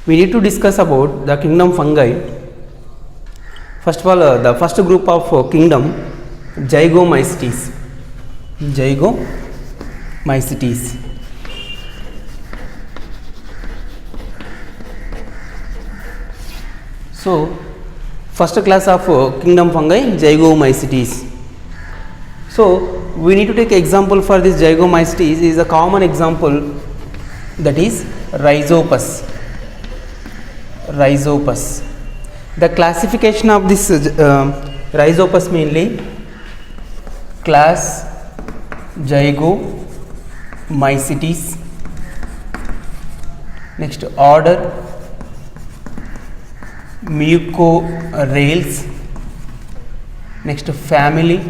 we need to discuss about the kingdom fungi. First of all, the first group of kingdom, Zygomycetes. Zygomycetes. So, first class of kingdom fungi, Zygomycetes. So, we need to take example for this Zygomycetes is a common example, that is Rhizopus. The classification of this Rhizopus mainly class Zygomycetes, next order Mucorales, next family,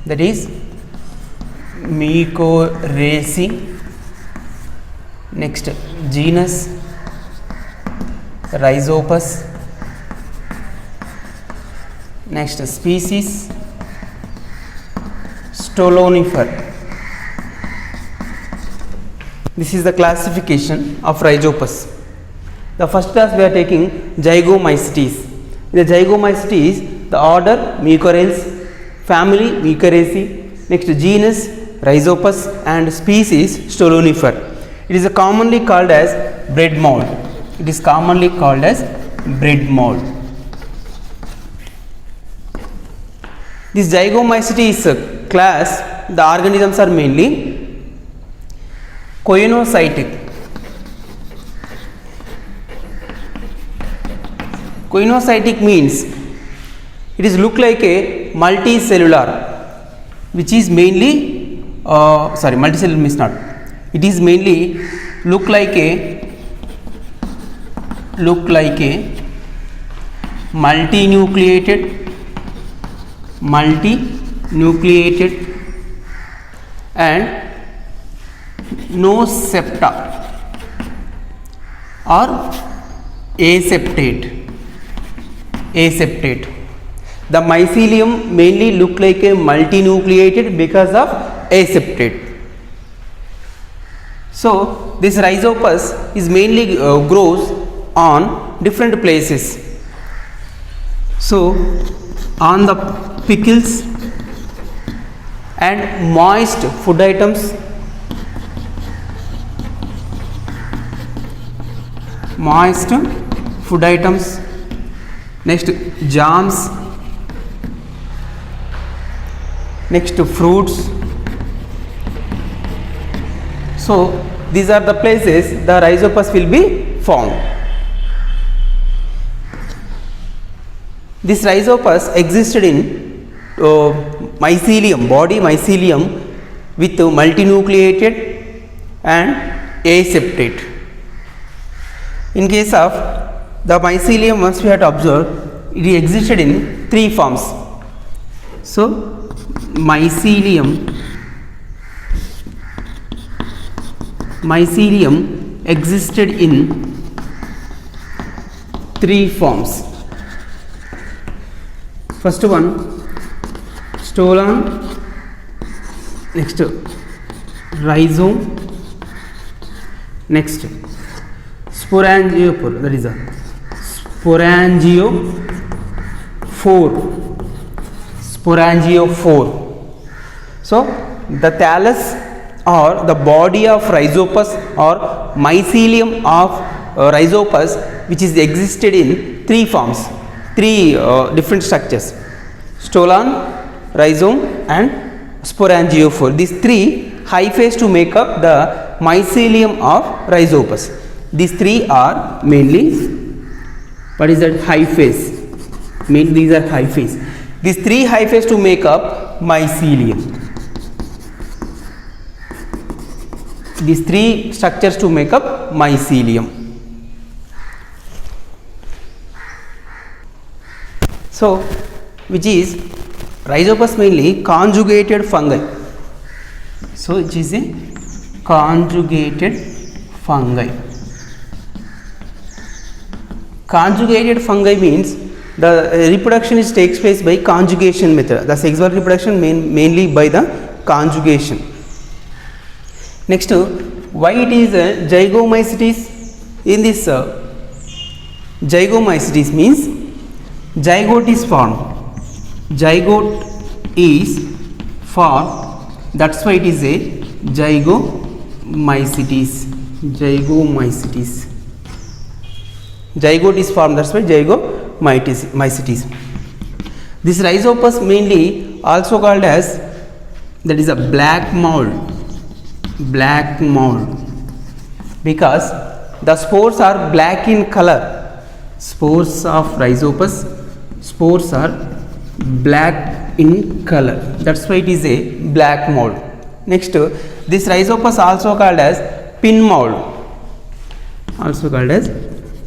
that is Mucoraceae, next genus Rhizopus, next species Stolonifer. This is the classification of Rhizopus. The first class we are taking Zygomycetes. In the Zygomycetes, the order Mucorales, family Mucoraceae, next genus Rhizopus and species Stolonifer. It is commonly called as bread mold. This Zygomycetes class, the organisms are mainly coenocytic. Coenocytic means it is look like a multicellular, which is mainly multicellular means not. It is mainly look like a multinucleated and no septa or aseptate. The mycelium mainly look like a multinucleated because of aseptate. So this Rhizopus is mainly grows on different places. So on the pickles and moist food items, next jams, next fruits. So these are the places the Rhizopus will be found. This Rhizopus existed in mycelium, body mycelium with multinucleated and aseptate. In case of the mycelium, once we had observed, it existed in three forms. So mycelium existed in three forms. First one, stolon, next rhizome, next sporangiophore, that is a sporangiophore. So the thallus or the body of Rhizopus or mycelium of Rhizopus, which is existed in three forms, three different structures: stolon, rhizome and sporangiophore. These three hyphae to make up the mycelium of Rhizopus. These three are mainly, what is that, hyphae. These are hyphae. These three hyphae to make up mycelium. These three structures to make up mycelium. So which is Rhizopus mainly conjugated fungi. So it is a conjugated fungi. Conjugated fungi means the reproduction takes place by conjugation method. The sexual reproduction mainly by the conjugation. Next, why it is zygomycetes? In this zygomycetes means zygote is formed. Zygote is formed. That's why it is a zygomycetes. Zygomycetes. Zygote is formed. That's why zygomycetes. This rhizopus mainly also called as, that is a black mold. Black mold, because the spores are black in color. Spores of rhizopus, spores are black in color. That's why it is a black mold. Next, this rhizopus also called as pin mold. Also called as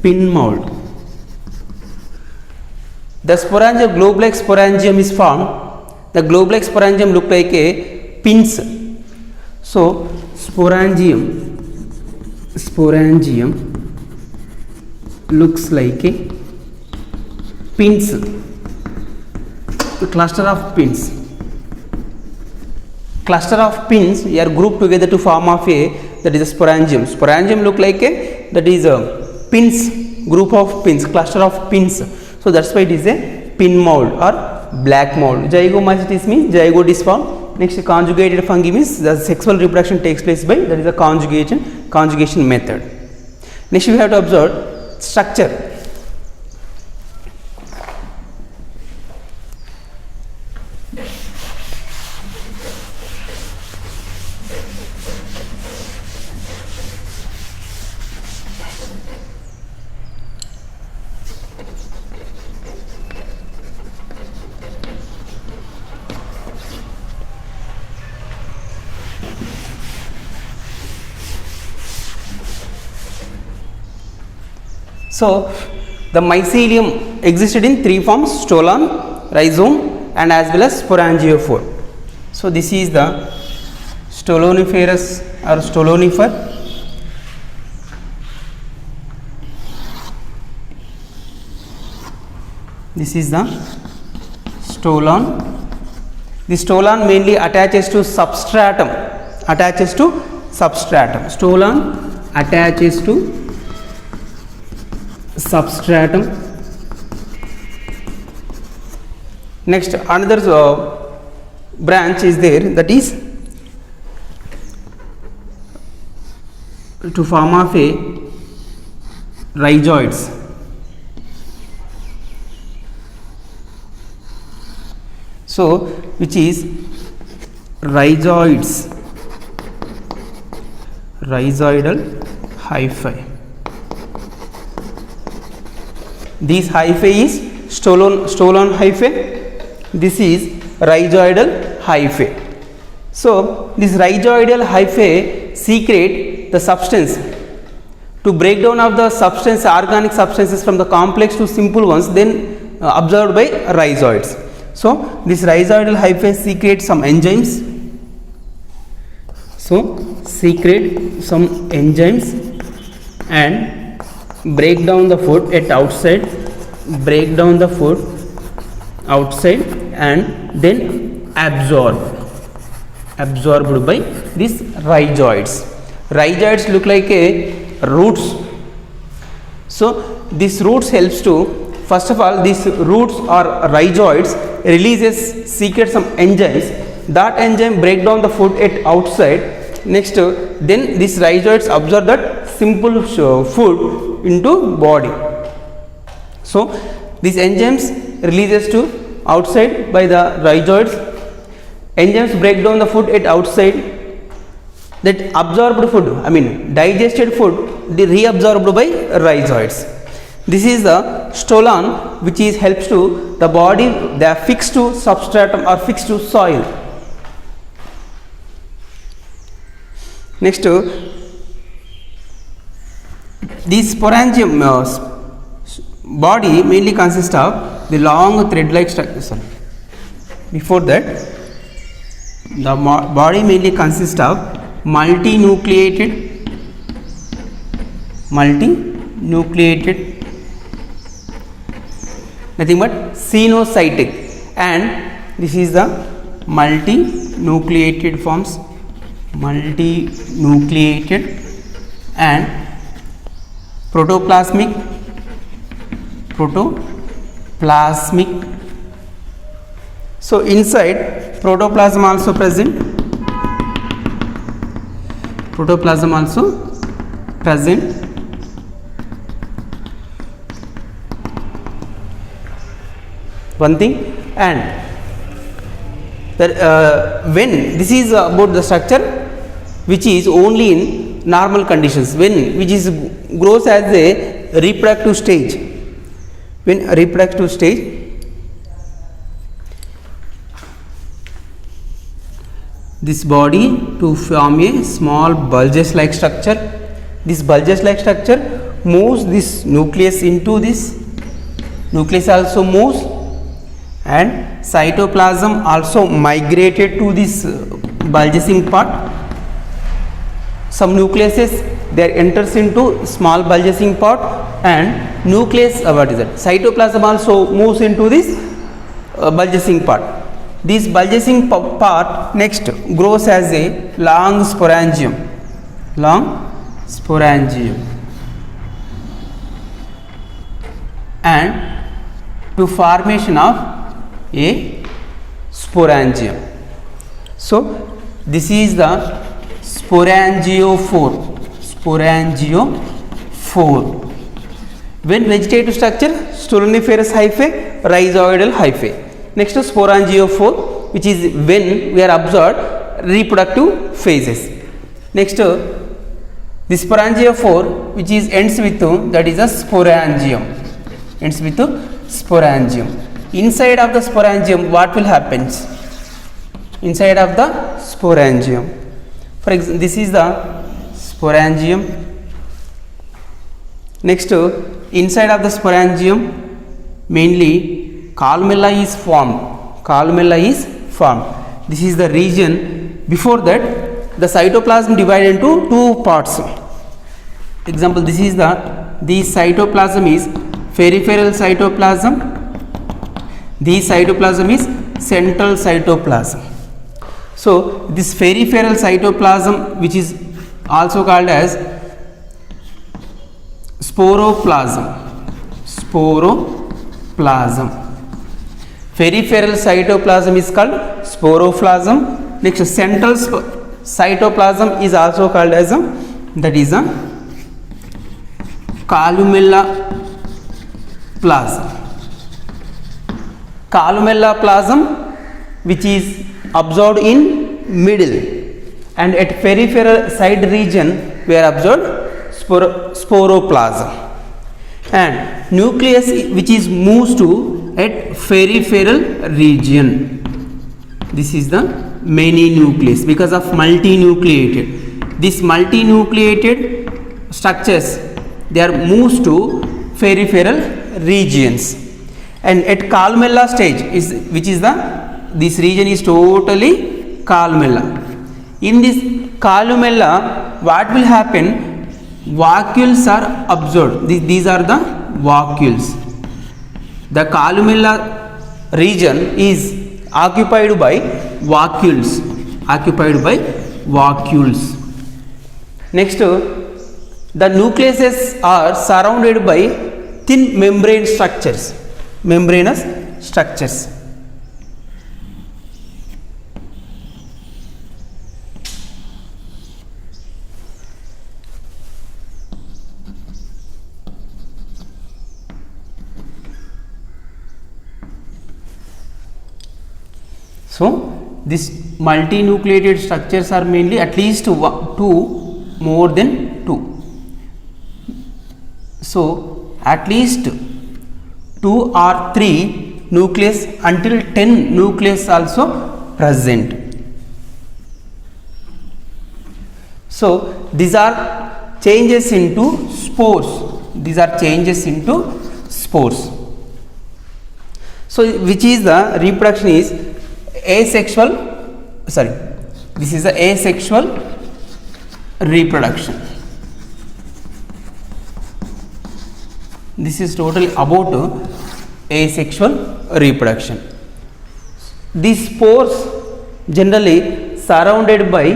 pin mold. The sporangium, globe-like sporangium is formed. The globe-like sporangium look like a pins. So sporangium looks like a pins, a cluster of pins. Cluster of pins are grouped together to form of a, that is a sporangium. Sporangium look like a, that is a pins, group of pins, cluster of pins. So that's why it is a pin mold or black mold. Zygomycetes means zygote is formed. Next, conjugated fungi means the sexual reproduction takes place by, that is a conjugation method. Next, we have to observe structure. So the mycelium existed in three forms: stolon, rhizome, and as well as sporangiophore. So this is the stoloniferous or stolonifer. This is the stolon. The stolon mainly attaches to substratum. Stolon attaches to substratum. Next, another branch is there, that is to form of a rhizoids. So which is rhizoids, rhizoidal hyphae. This hyphae is stolon hyphae. This is rhizoidal hyphae. So this rhizoidal hyphae secrete the substance. To break down of the substance, organic substances from the complex to simple ones, then absorbed by rhizoids. So this rhizoidal hyphae secrete some enzymes. So secrete some enzymes and break down the food at outside, and then absorbed by these rhizoids. Rhizoids look like a roots. So these roots helps to, first of all, these roots or rhizoids secrete some enzymes. That enzyme break down the food at outside. Next, then these rhizoids absorb that simple food into body. So these enzymes releases to outside by the rhizoids. Enzymes break down the food at outside. That absorbed food, digested food, reabsorbed by rhizoids. This is the stolon, which is helps to the body. They are fixed to substratum or fixed to soil. Next, this sporangium body mainly consists of the long thread-like structure. Before that, the body mainly consists of multinucleated, nothing but cenocytic, and this is the multinucleated forms, multinucleated and protoplasmic. So inside protoplasm also present. One thing, and when this is about the structure which is only in normal conditions, which is grows as a reproductive stage. When reproductive stage, this body to form a small bulges like structure. This bulges like structure moves this nucleus into this. Nucleus also moves, and cytoplasm also migrated to this bulging part. Some nucleuses they enters into small bulging part, and nucleus cytoplasm also moves into this bulging part. This bulging part next grows as a long sporangium, and to formation of a sporangium. So this is the sporangiophore. When vegetative structure, stoloniferous hyphae, rhizoidal hyphae. Next to sporangiophore, which is when we are observed reproductive phases. Next this sporangiophore, which is ends with that is a sporangium. Inside of the sporangium, what will happen? Inside of the sporangium, for example, this is the sporangium. Next inside of the sporangium, mainly columella is formed. This is the region. Before that, the cytoplasm divided into two parts. Example, this cytoplasm is peripheral cytoplasm. This cytoplasm is central cytoplasm. So this peripheral cytoplasm, which is also called as sporoplasm. Peripheral cytoplasm is called sporoplasm. Next, central cytoplasm is also called as that is a columella plasm, which is observed in middle, and at peripheral side region we are observed sporoplasm, and nucleus which is moves to at peripheral region. This is the many nucleus because of multinucleated. These multinucleated structures, they are moves to peripheral regions, and at columella stage which is this region is totally columella. In this columella, what will happen? Vacuoles are observed. These are the vacuoles. The columella region is occupied by vacuoles. Next, the nucleuses are surrounded by thin membranous structures. So these multinucleated structures are mainly at least two, more than two. So at least 2 or 3 nucleus until 10 nucleus also present. So these are changes into spores. So which is the reproduction is asexual. This is the asexual reproduction. This is totally about asexual reproduction. These spores generally surrounded by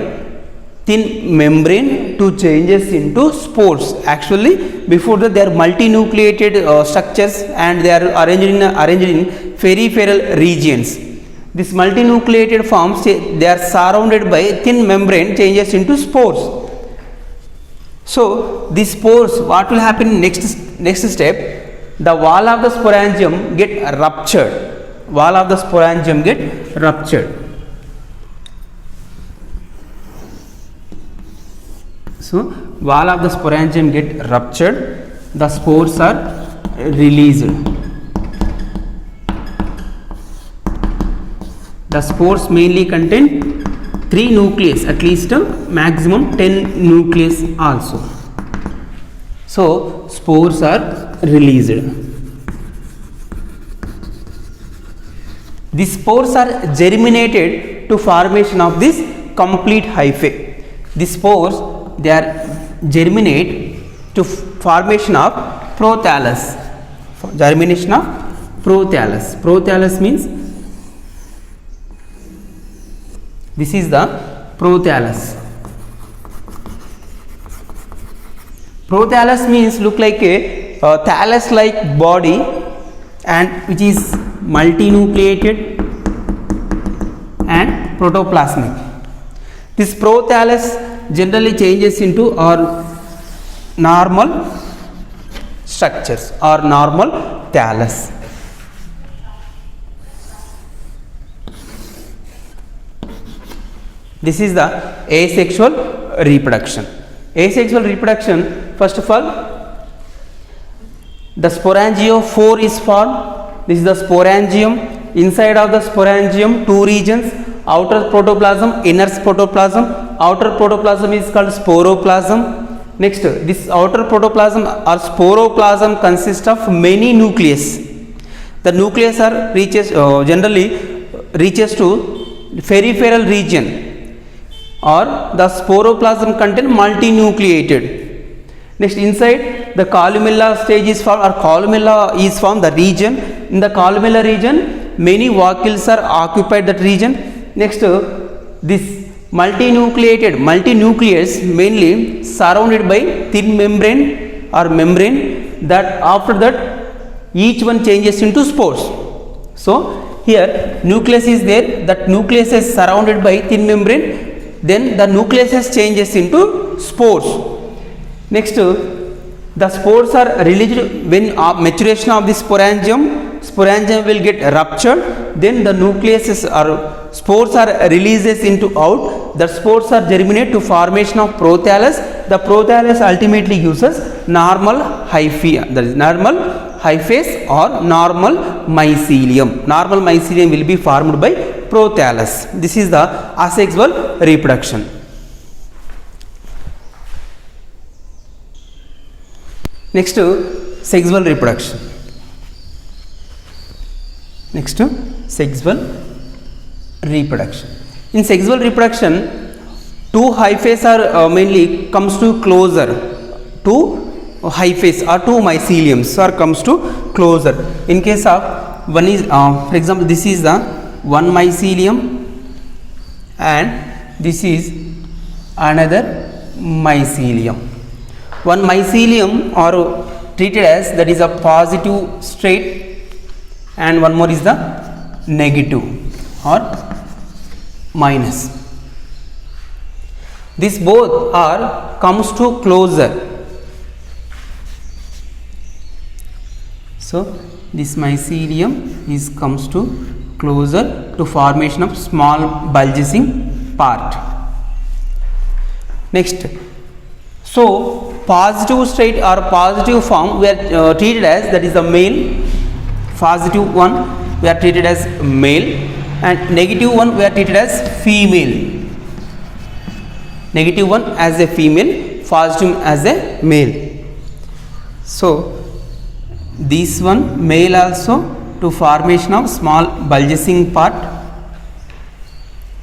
thin membrane to changes into spores. Actually, before that they are multinucleated structures and they are arranged in peripheral regions. This multinucleated forms, they are surrounded by thin membrane, changes into spores. So these spores, what will happen next step? The wall of the sporangium get ruptured. Wall of the sporangium get ruptured. So wall of the sporangium get ruptured. The spores are released. The spores mainly contain 3 nucleus, at least maximum 10 nucleus also. So spores are released. These spores are germinated to formation of this complete hyphae. These spores, they are germinate to formation of prothallus. Germination of prothallus. Prothallus means this is the prothallus. Prothallus means look like a thallus like body and which is multinucleated and protoplasmic. This prothallus generally changes into our normal structures or normal thallus. This is the asexual reproduction. Asexual reproduction, first of all, the sporangiophore is formed. This is the sporangium. Inside of the sporangium, 2 regions, outer protoplasm, inner protoplasm. Outer protoplasm is called sporoplasm. Next, this outer protoplasm or sporoplasm consists of many nucleus. The nucleus are generally reaches to peripheral region, or the sporoplasm contain multinucleated. Next, inside the columella stage is formed, or columella is formed, the region. In the columella region, many vacuoles are occupied that region. Next, this multinucleus mainly surrounded by thin membrane or membrane, that after that each one changes into spores. So here nucleus is there, that nucleus is surrounded by thin membrane, then the nucleus changes into spores. Next, the spores are released when maturation of the sporangium will get ruptured, then the nucleus or spores are released into out. The spores are germinate to formation of prothallus. The prothallus ultimately gives us normal hyphae, that is normal hyphae or normal mycelium. Normal mycelium will be formed by prothallus. This is the asexual reproduction. Next, sexual reproduction. Next, sexual reproduction. In sexual reproduction, 2 hyphae are mainly comes to closer. 2 hyphae or 2 myceliums are comes to closer. In case of one is, for example, this is the one mycelium and this is another mycelium. One mycelium are treated as, that is a positive state, and one more is the negative or minus. These both are comes to closer. So this mycelium is comes to closer to formation of small bulging part. Next, so positive state or positive form we are treated as, that is the male. Positive one we are treated as male, and negative one we are treated as female. Negative one as a female, positive as a male. So this one male also to formation of small bulging part.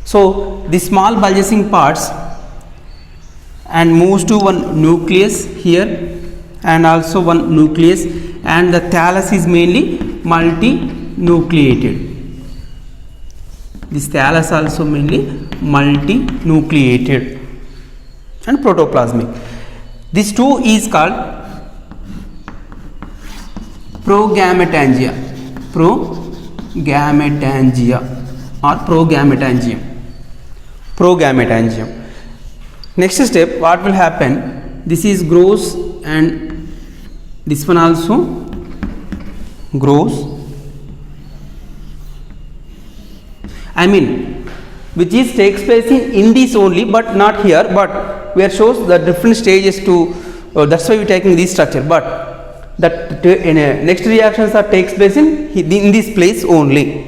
So the small bulging parts and moves to one nucleus here and also one nucleus, and the thallus is mainly multinucleated. This thallus also mainly multinucleated, and protoplasmic. This two is called progametangia or progametangium. Next step, what will happen, this is grows and this one also grows, I mean which is takes place in this only but not here, but where shows the different stages to that's why we taking this structure, but that next reactions are takes place in this place only.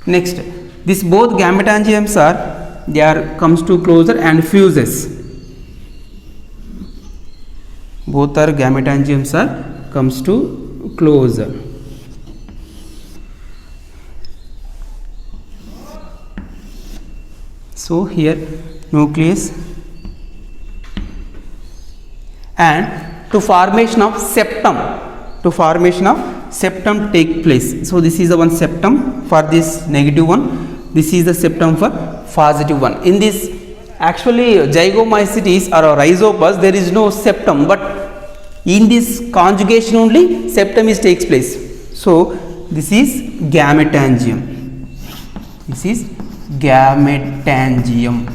Next, this both gametangiums are they are comes to closer and fuses. Both are gametangiums are comes to closer. So here nucleus and to formation of septum take place. So this is the one septum for this negative one, this is the septum for positive one. In this actually zygomycetes or rhizopus there is no septum, but in this conjugation only septum is takes place. So this is gametangium, this is gametangium.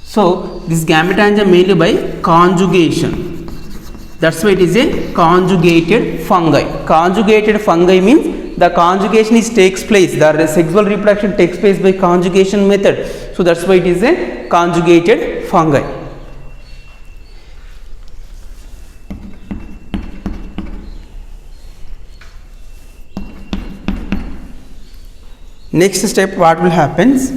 So this gametangium mainly by conjugation, that's why it is a conjugated fungi. Conjugated fungi means the conjugation is takes place, the sexual reproduction takes place by conjugation method, so that's why it is a conjugated fungi. Next step, what will happens,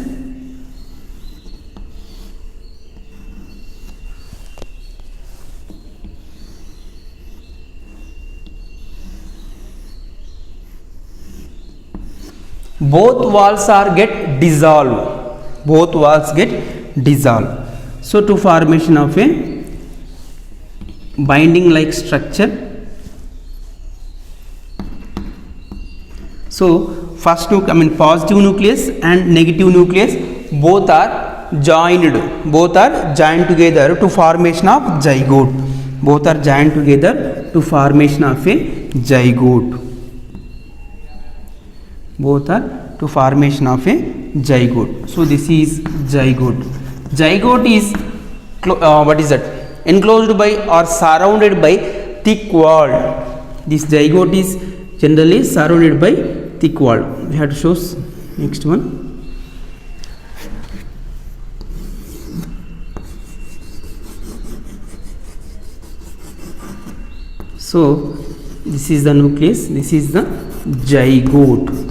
both walls are get dissolved, so to formation of a binding like structure. So first positive nucleus and negative nucleus both are joined together to formation of zygote, So this is zygote. Zygote is what is that, enclosed by or surrounded by thick wall. This zygote is generally surrounded by thick wall. We have to show next one. So this is the nucleus, this is the zygote.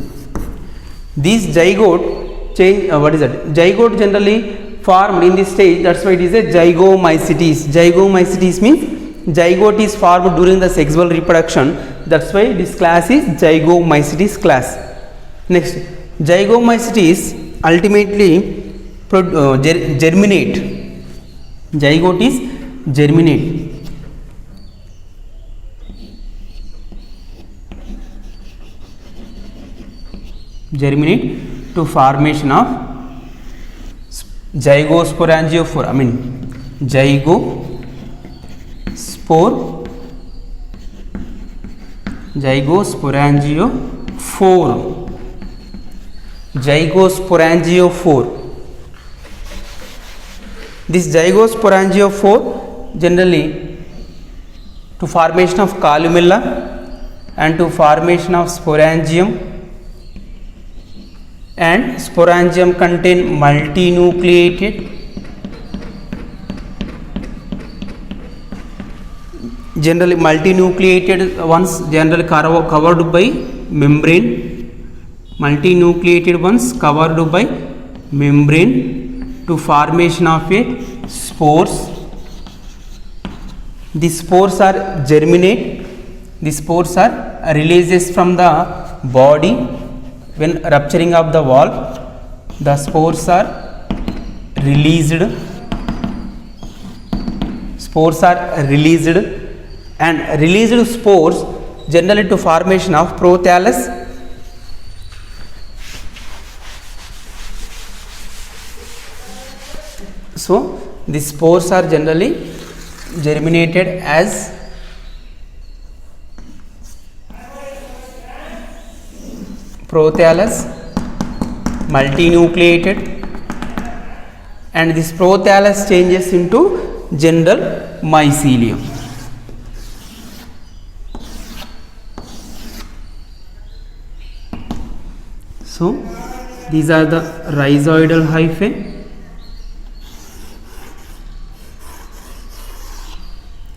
This zygote change what is that, zygote generally formed in this stage, that's why it is a zygomycetes. Zygomycetes means zygote is formed during the sexual reproduction, that's why this class is zygomycetes class. Next, zygomycetes ultimately germinate. Zygote is germinate. To formation of zygosporangiophore. Zygosporangiophore. This zygosporangiophore generally to formation of columella and to formation of sporangium, and sporangium contain multinucleated ones generally covered by membrane, to formation of a spores. The spores are germinate, the spores are releases from the body when rupturing of the wall. The spores are released, and released spores generally to formation of prothallus, So these spores are generally germinated as prothallus, multinucleated, and this prothallus changes into general mycelium. So these are the rhizoidal hyphae.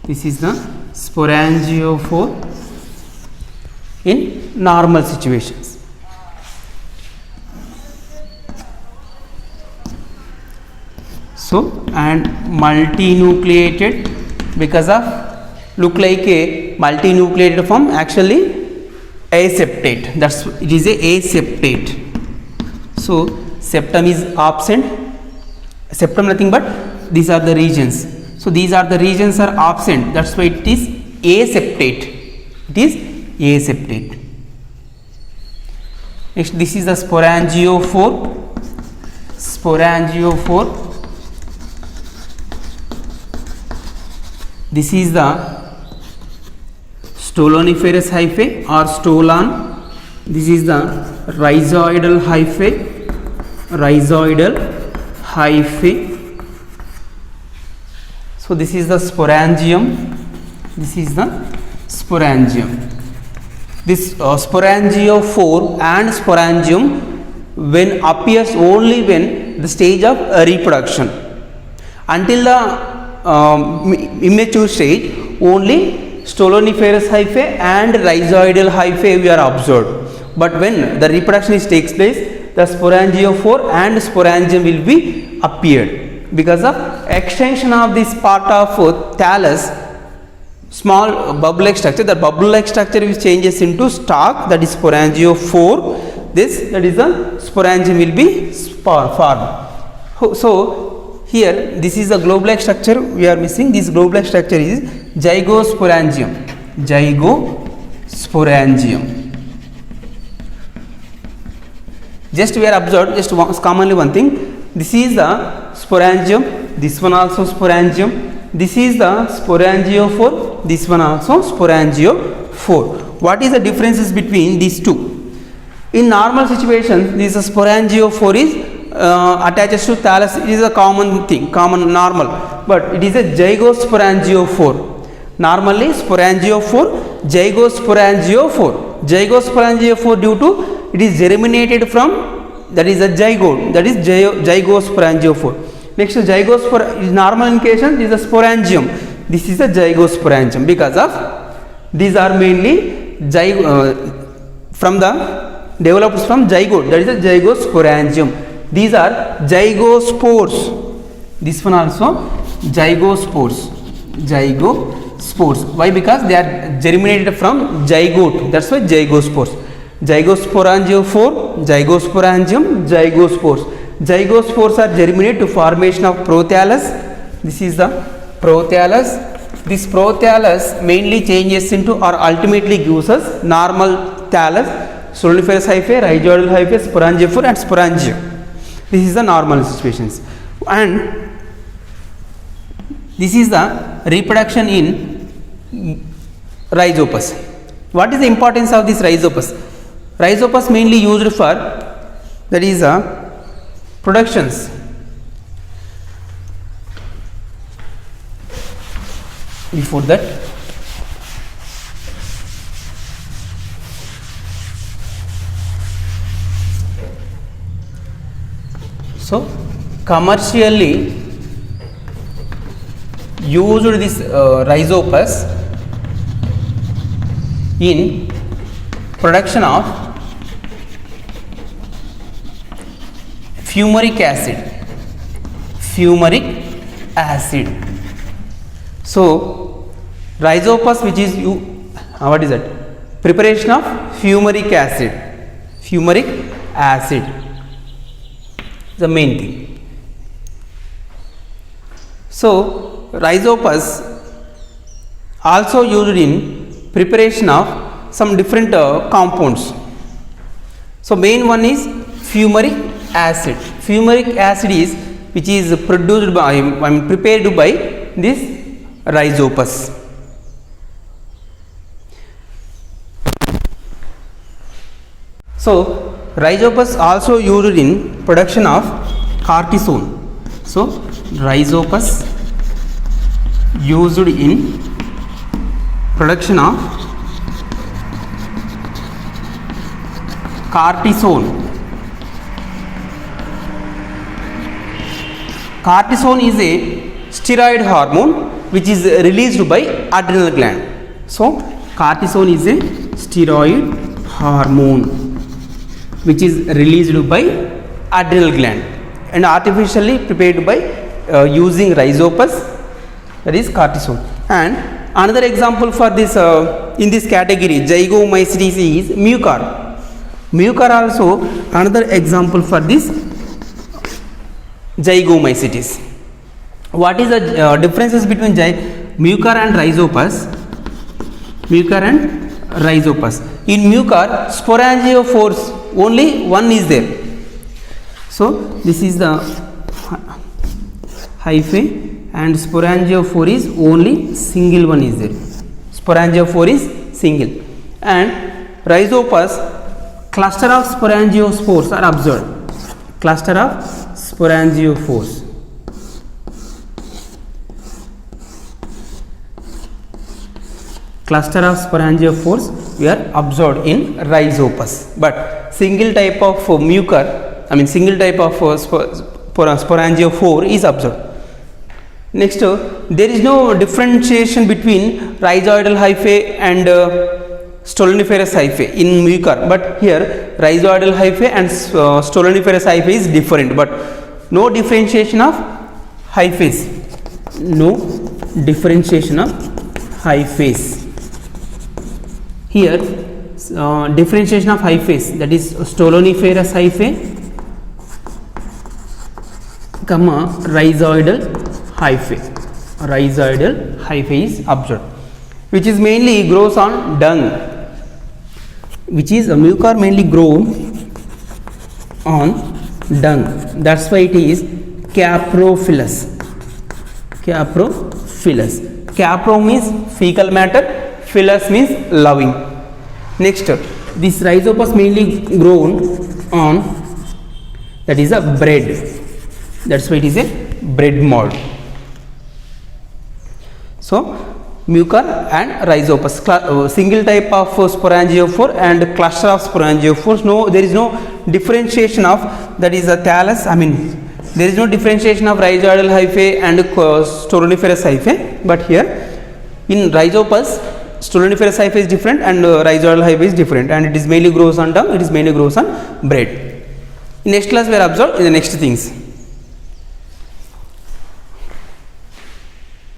This is the sporangiophore in normal situations. So, and multinucleated, because of look like a multinucleated form, actually aseptate, that's it is a aseptate. So septum is absent, septum nothing but these are the regions. So these are the regions are absent, that's why it is aseptate, it is aseptate. Next, this is the sporangiophore. Sporangiophore, this is the stoloniferous hyphae or stolon. This is the rhizoidal hyphae, rhizoidal hyphae. So this is the sporangium, this is the sporangium. This sporangiophore and sporangium when appears only when the stage of reproduction. Until the immature stage, only stoloniferous hyphae and rhizoidal hyphae we are observed. But when the reproduction takes place, the sporangiophore and sporangium will be appeared. Because of extension of this part of thallus, small bubble-like structure, the bubble-like structure which changes into stalk, that is sporangiophore. This, that is the sporangium will be formed. So here this is the globe-like structure we are missing. This globe-like structure is zygosporangium. Zygosporangium. Just we are observed just commonly one thing. This is the sporangium. This one also sporangium. This is the sporangiophore. This one also sporangiophore. What is the differences between these two? In normal situations, this sporangiophore is attaches to thallus. It is a common thing, common normal, but it is a zygosporangiophore. Normally sporangiophore, zygosporangiophore. Zygosporangiophore due to it is germinated from, that is a zygote, that is zygosporangiophore. Next, zygospor is normal in case is a sporangium. This is a zygosporangium because of these are mainly from the developed from zygote, that is a zygosporangium. These are zygospores. This one also zygospores. Zygospores. Why? Because they are germinated from zygote. That's why zygospores. Zygosporangiophore, zygosporangium, zygospores. Zygospores are germinated to formation of prothallus. This is the prothallus. This prothallus mainly changes into or ultimately gives us normal thallus, stoloniferous hyphae, rhizoidal hyphae, sporangiophore and sporangium. This is the normal situations. And this is the reproduction in Rhizopus. What is the importance of this Rhizopus? Rhizopus mainly used for, that is productions. Before that, so commercially used this Rhizopus in production of fumaric acid. So Rhizopus, which is what is that? Preparation of fumaric acid. The main thing. So Rhizopus also used in preparation of some different compounds. So main one is fumaric acid. Fumaric acid is which is produced by, prepared by this Rhizopus. So Rhizopus also used in production of cortisone. So Rhizopus used in production of cortisone. Cortisone is a steroid hormone which is released by adrenal gland. So cortisone is a steroid hormone which is released by adrenal gland and artificially prepared by using Rhizopus, that is cortisone. And another example for this in this category zygomycetes is Mucor. Mucor also another example for this zygomycetes. What is the differences between Mucor and Rhizopus? Mucor and Rhizopus. In Mucor, sporangiophores only one is there. So this is the hyphae and sporangiophore is only single one is there. Sporangiophore is single. And Rhizopus, cluster of sporangiospores are observed. Cluster of sporangiophores. Cluster of sporangiophores we are observed in Rhizopus, but single type of Mucor, single type of sporangiophore is observed. Next, there is no differentiation between rhizoidal hyphae and stoloniferous hyphae in Mucor, but here rhizoidal hyphae and stoloniferous hyphae is different, but no differentiation of hyphaes. No differentiation of hyphaes. Here differentiation of hyphaes, that is stoloniferous hyphae comma rhizoidal hyphae. Rhizoidal hyphae is observed, which is mainly grows on dung, which is a Mucor mainly grown on dung. That's why it is caprophilous. Caprophilous. Capro means fecal matter, philous means loving. Next, this Rhizopus mainly grown on, that is a bread. That's why it is a bread mold. So Mucor and Rhizopus, single type of sporangiophore and cluster of sporangiophores. No, there is no differentiation of, that is a thallus. There is no differentiation of rhizoidal hyphae and stoloniferous hyphae, but here in Rhizopus stoloniferous hyphae is different and rhizoidal hyphae is different, and it is mainly grows on dung, it is mainly grows on bread. In next class we are observed in the next things.